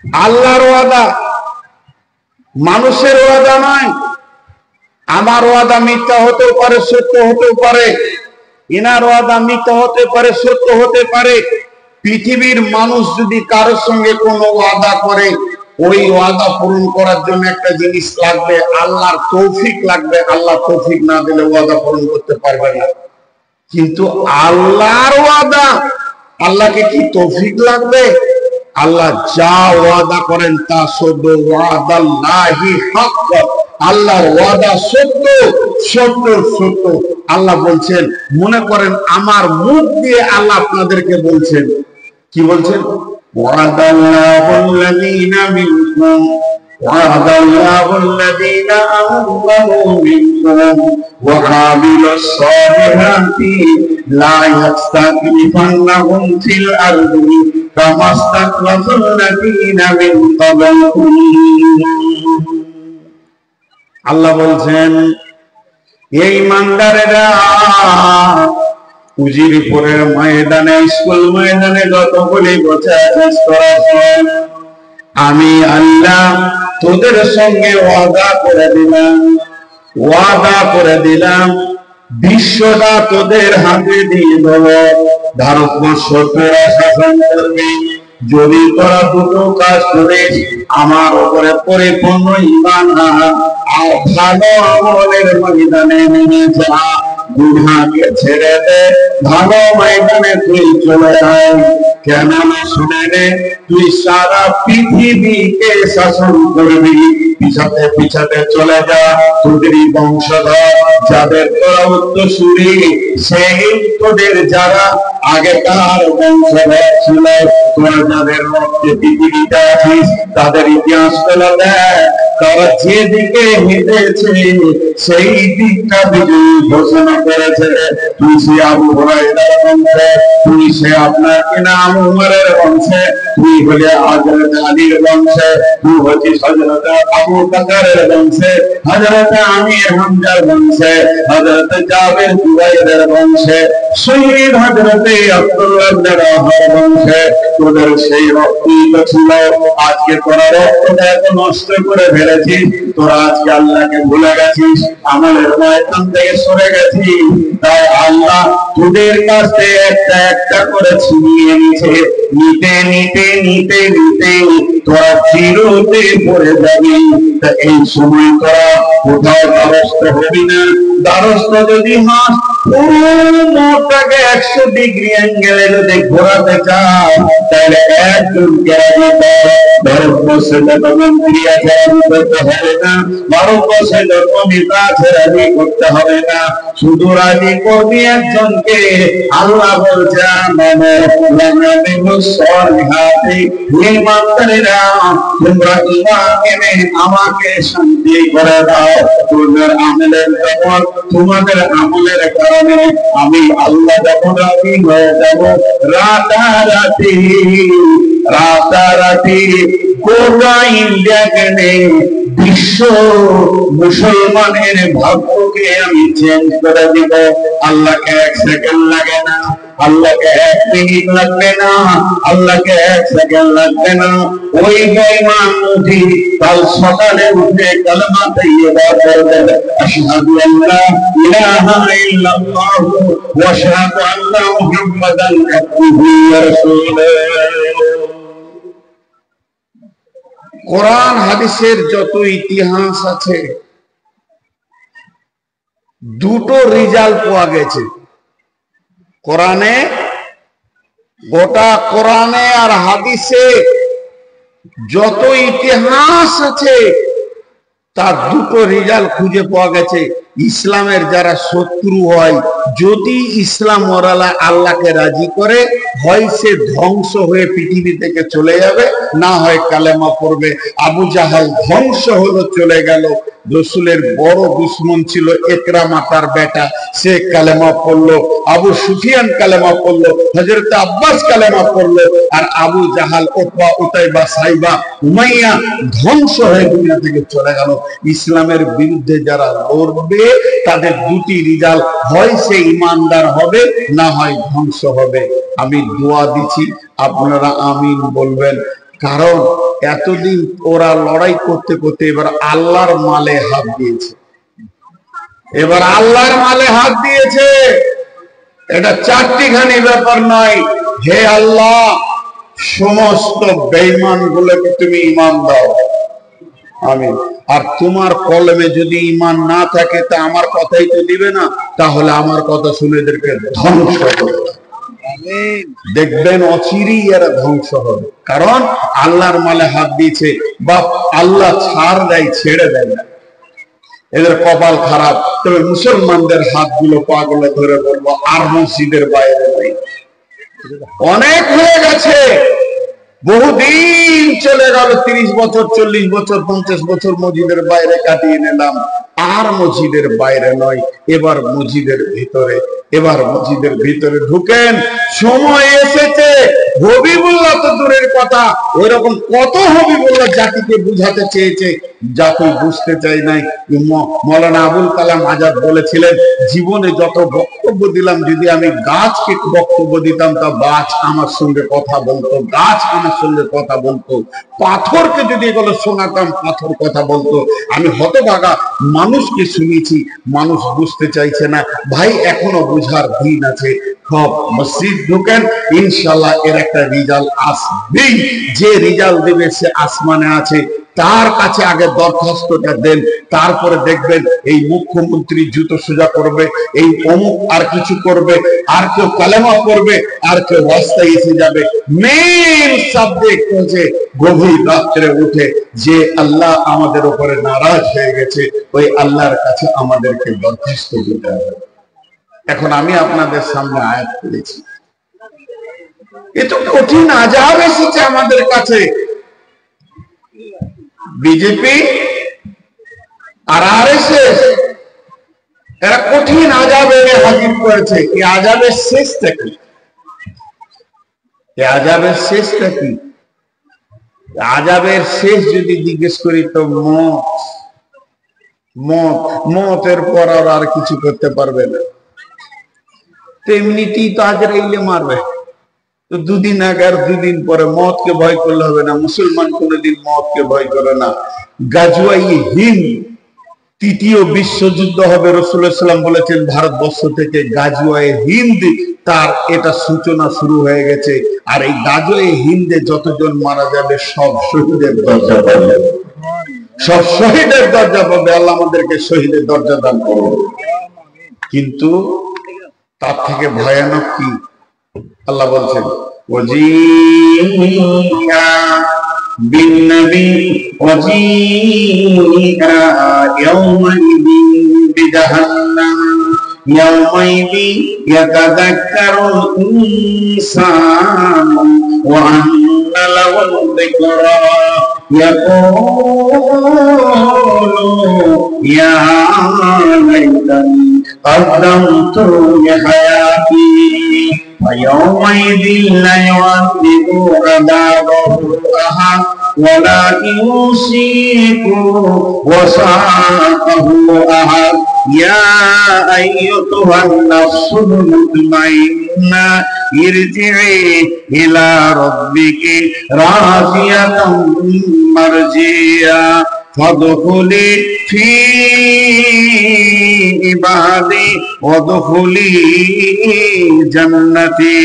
আল্লাহর ওয়াদা মানুষের ওয়াদা নয়। আমার ওয়াদা মিথ্যা হতেও পারে, সত্য হতেও পারে, ইনার ওয়াদা মিথ্যা হতে পারে, সত্য হতে পারে। পৃথিবীর মানুষ যদি কারোর সঙ্গে কোনো ওয়াদা করে, ওই ওয়াদা পূরণ করার জন্য একটা জিনিস লাগবে, আল্লাহর তৌফিক লাগবে। আল্লাহ তৌফিক না দিলে ওয়াদা পূরণ করতে পারবে না। কিন্তু আল্লাহর ওয়াদা, আল্লাহকে কি তৌফিক লাগবে? আল্লাহ যা ওয়াদা করেন তা সত্য। ওয়াদাল্লাহি হক, আল্লাহর ওয়াদা সত্য, সত্য সত্য। আল্লাহ বলছেন, মনে করেন আমার মুখ দিয়ে আল্লাহ আপনাদেরকে বলছেন, কি বলছেন? ওয়াদাল্লাহুল্লাযীনা মিনকুম ওয়াদাল্লাহুল্লাযীনা আমানু মিনকুম ওয়া আমিলুস সালিহাতি লা ইয়াস্তাখলিফান্নাহুম ফিল আরদি কামা ইসতাখলাফাল্লাযীনা মিন ক্বাবলিহিম। আল্লাহ বলছেন, এই ইমানদারেরা উজিরপুরের ময়দানে, স্কুল ময়দানে যতগুলি আমি আল্লাহ তোদের সঙ্গে ওয়াদা করে দিলাম, বিশ্বটা তোদের হাতে দিয়ে দেব। ভারতবর্ষ তোরা শাসন করবি যদি তোরা দুটো কাজ করিস, আমার উপরে পরিপূর্ণ ঈমান আর ভালো আমলের ময়দানে নেমে যা। গুনাহকে ছেড়ে দে, ভালো ময়দানে তুই চলে আয়। কেন না শুনে নে, তুই সারা পৃথিবীকে শাসন করবি। পিছাতে পিছাতে চলে যা, তোদেরই বংশধর যাদের তোরা উত্তরসূরি, সেই তোদের যারা আগেকার বংশধর ছিল, তোরা যাদের মধ্যে পৃথিবীতে আছিস, তাদের ইতিহাস ফেলে দেয়। তারা যেদিকে হেঁটেছে সেই দিকটা বিজয়ী ঘোষণা করেছে। তুই সে আবু হুরায়রার বংশে, তুই সে আপনার নাম উমরের বংশে, তুই হলে হযরত আলীর বংশে, তুই হচ্ছিস হযরত আবু বকরের বংশে, হযরত আমির হামজার বংশে, হযরত জাবের জুবাইরের বংশে, শহীদ হযরত আব্দুল্লাহ ইবনে রাওয়াহার বংশে। তোদের সেই রক্তই ছিল। আজকে তোরা রক্তটা এত নষ্ট করে ফেলেছিস, তোরা আজকে আল্লাহকে ভুলে গেছিস, আমলের ময়দান থেকে সরে গেছিস। তাই আল্লাহ তোদের কাছ থেকে একটা একটা করে ছিনিয়ে নিছে। নিতে নিতে নিতে নিতে তোরা চিরতে পড়ে যাবি। তা এই সময় তোরা কোথাও দ্বারস্থ হবি না। দ্বারস্থ যদি হাস, পুরোটাকে 100 ডিগ্রি অ্যাঙ্গেলে যদি ঘোরাতে চাও, তাহলে একজনকে ভারতবর্ষে যত মন্ত্রী আছে করতে হবে না, ভারতবর্ষে যত নেতা আছে রাজি করতে হবে না, শুধু রাজি করবি একজনকে। আল্লাহ বলছে, তোমরা ঈমান এনে আমাকে শান্তি করে দাও। তোমাদের আমলের কারণে আমি আল্লাহ যখন রাজি হয়ে যাব, রাতারাতি গোটা ইন্ডিয়াকে বিশ্ব মুসলমানের ভাগ্যকে আমি চেঞ্জ করে দিব। আল্লাহকে 1 সেকেন্ড লাগে না, আল্লাহকে 1 মিনিট লাগবে না, আল্লাহকে 1 সেকেন্ড লাগবে না। ওই বেঈমান মুজি কাল সকালে উঠে কালেমা তাইয়্যিবা পড়বেন, আশহাদু আল্লা ইলাহা ইল্লাল্লাহ ওয়া আশহাদু আন্না মুহাম্মাদান আবদুহু ওয়া রাসূলুহু। কোরআন হাদিসের যত ইতিহাস আছে, দুটো রেজাল্ট পাওয়া গেছে। কোরআনে, গোটা কোরআনে আর হাদিসে যত ইতিহাস আছে, তার দুটো রেজাল্ট খুঁজে পাওয়া গেছে। ইসলামের যারা শত্রু হয়, যদি ইসলাম ওয়ালা আল্লাহকে রাজি করে, হয় সে ধ্বংস হয়ে পৃথিবী থেকে চলে যাবে, না হয় কালেমা পড়বে। আবু জাহাল ধ্বংস হলো, চলে গেল। রসুলের বড় দুশমন ছিল ইকরামা, তার বেটা, সে কালেমা পড়লো। আবু সুফিয়ান কালেমা পড়লো, হযরত আব্বাস কালেমা পড়লো। আর Abu Jahl, Utba, Utaiba, Shaiba, Umayya ধ্বংস হয়ে দুনিয়া থেকে চলে গেল। ইসলামের বিরুদ্ধে যারা লড়বে, তাদের দুটি রেজাল্ট, হয় সে ইমানদার হবে, না হয় ধ্বংস হবে। আমি দোয়া দিচ্ছি, আপনারা আমিন বলবেন। কারণ এতদিন ওরা লড়াই করতে করতে এবার আল্লাহর মালে হাত দিয়েছে, এবার আল্লাহর মালে হাত দিয়েছে। এটা চারটিখানি ব্যাপার নয়। হে আল্লাহ, সমস্ত বেঈমান গুলোকে তুমি ঈমান দাও, আমিন। আর তোমার কলমে যদি ঈমান না থাকে তা আমার কথাই তো দিবে না, তাহলে আমার কথা শুনে এদেরকে ধ্বংস করবে। দেখবেন অচিরেই এরা ধ্বংস হবে, কারণ আল্লাহর মালে হাত দিয়েছে। বা আল্লাহ ছাড় দেয়, ছেড়ে দেয় না, এদের কপাল খারাপ। তবে মুসলমানদের হাতগুলো পাগুলো ধরে বলবো আর মসজিদের বাইরে নেই। অনেক হয়ে গেছে, বহুদিন চলে গেল, 30 বছর 40 বছর 50 বছর মসজিদের বাইরে কাটিয়ে নিলাম। আর মসজিদের বাইরে নয়, এবার মসজিদের ভিতরে, এবার মসজিদের ভিতরে ঢুকেন। সময় এসেছে, হবিবুল্লাহ তো দূরের কথা, ওই রকম কত হবিবুল্লাহ জাতিকে বুঝাতে চেয়েছে, জাতি বুঝতে চাই নাই। মৌলানা আবুল কালাম আজাদ বলেছিলেন, জীবনে যত বক্তব্য দিলাম, যদি আমি গাছকে বক্তব্য দিতাম তা গাছ আমার সঙ্গে কথা বলতো, গাছ আমার সঙ্গে কথা বলতো। পাথরকে যদি এগুলো শোনাতাম, পাথর কথা বলতো। আমি হতভাগা মানুষকে শুনিয়েছি, মানুষ বুঝতে চাইছে না। ভাই, এখনো বুঝার দিন আছে। সব মসজিদ ঢুকেন, ইনশাআল্লাহ এর একটা রেজাল্ট আসবেই। যে রেজাল্ট দেবে সে আসমানে আছে, তার কাছে আগে দরখাস্তটা দেন, তারপরে দেখবেন এই মুখ্যমন্ত্রী জুতো সোজা করবে, এই অমুক আর কিছু করবে, আর কেউ কালেমা পড়বে, আর কেউ রাস্তায় এসে যাবে। মেন সাবজেক্ট হচ্ছে গভীর রাত্রে উঠে যে আল্লাহ আমাদের উপরে নারাজ হয়ে গেছে, ওই আল্লাহর কাছে আমাদেরকে দরখাস্ত দিতে হবে। এখন আমি আপনাদের সামনে আয়াত করেছি, এত কঠিন আযাব এসেছে আমাদের কাছে। বিজেপি আর আরএসএস এরা কঠিন আযাব এনে হাজির করেছে। এই আযাবের শেষটা কি? এই আযাবের শেষটা কি? আযাবের শেষ যদি জিজ্ঞেস করি তো মত, মত, মতের পর আর কিছু করতে পারবে না। তেমনিটি তো আজরাইলে মারবে, তো দুদিন আগে আর দুদিন পরে। মতকে ভয় করলে হবে না, মুসলমান কোনদিন মতকে ভয় করে না। গাজওয়াই হিন্দ, তৃতীয় বিশ্বযুদ্ধ হবে, রাসূলুল্লাহ সাল্লাল্লাহু আলাইহি ওয়াসাল্লাম বলেছেন ভারতবর্ষ থেকে গাজওয়াই হিন্দ, তার এটা সূচনা শুরু হয়ে গেছে। আর এই গাজওয়াই হিন্দে যতজন মারা যাবে সব শহীদের দরজা পাবে, সব শহীদের দরজা পাবে। আল্লাহ আমাদেরকে শহীদের দরজা দান করুন। কিন্তু তার থেকে ভয়ানক কি? আল্লাহ বলছেন, ওয়াজিয়া বিন-নবী ওয়াজিয়া ইয়াওমাইদিন বিজাহান্নাম ইয়াওমাইদি ইয়াতাযাক্কারুল ইনসানু ওয়া আন্না লাহুল যিকরা ইয়াকুলু ইয়া লাইতানি قدمت لحياتي فيومئذ لا يعذب عذابه أحد ولا يوثق وثاقه أحد يا أيتها النفس المطمئنة ارجعي إلى ربك راضية مرضية فادخلي في عبادي وادخلي جنتي।